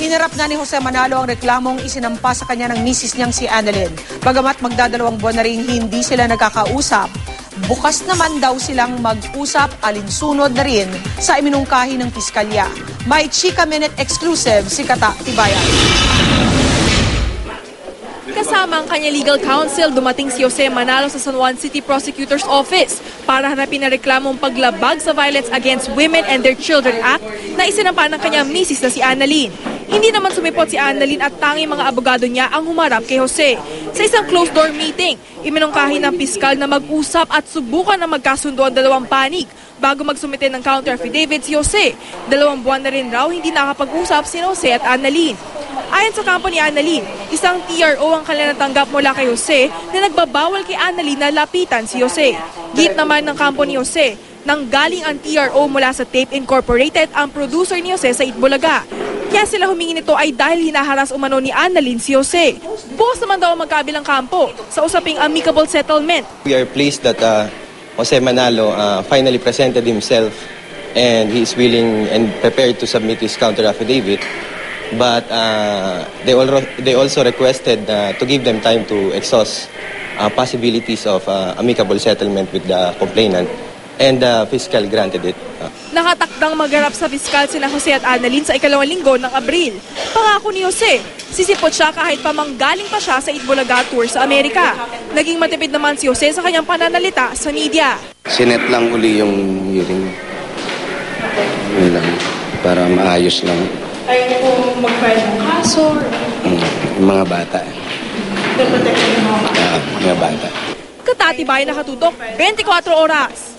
Hinarap na ni Jose Manalo ang reklamong isinampa sa kanya ng misis niyang si Annalyn. Bagamat magdadalawang buwan na rin hindi sila nagkakausap, bukas naman daw silang mag-usap alinsunod na rin sa iminungkahi ng piskalya. May Chika Minute exclusive si Kata Tibayan. Kasama ang kanya legal counsel, dumating si Jose Manalo sa San Juan City Prosecutor's Office para harapin ang reklamong paglabag sa Violence Against Women and Their Children Act na isinampa ng kanyang misis na si Annalyn. Hindi naman sumipot si Annalyn at tanging mga abogado niya ang humarap kay Jose. Sa isang closed-door meeting, iminungkahi ng piskal na mag-usap at subukan na magkasundo ang dalawang panig bago magsumite ng counter affidavit si Jose. 2 buwan na rin raw hindi nakapag-usap si Jose at Annalyn. Ayon sa kampo ni Annalyn, isang TRO ang kanilang natanggap mula kay Jose na nagbabawal kay Annalyn na lapitan si Jose. Git naman ng kampo ni Jose, nang galing ang TRO mula sa Tape Incorporated ang producer ni Jose sa Itbulaga. Kaya sila humingi nito ay dahil hinaharas umano ni Annalyn si Jose. Bukas naman daw ang magkabilang kampo sa usaping amicable settlement. We are pleased that Jose Manalo finally presented himself and he is willing and prepared to submit his counter affidavit. But they also requested to give them time to exhaust possibilities of amicable settlement with the complainant, and the fiscal granted it. Nakatakdang magharap sa piskal sina Jose at Annalyn sa ikalawang linggo ng Abril. Pangako ni Jose, sisipot siya kahit pa manggaling pa siya sa Itbulaga tour sa Amerika. Naging matipid naman si Jose sa kanyang pananalita sa media. Sinet lang uli yung hearing. Yun lang, para maayos lang. Ayaw niyo po mag-file ng kaso? Yung mga bata. The protection ng mga bata? Mga bata. Katatibay nakatutok 24 oras.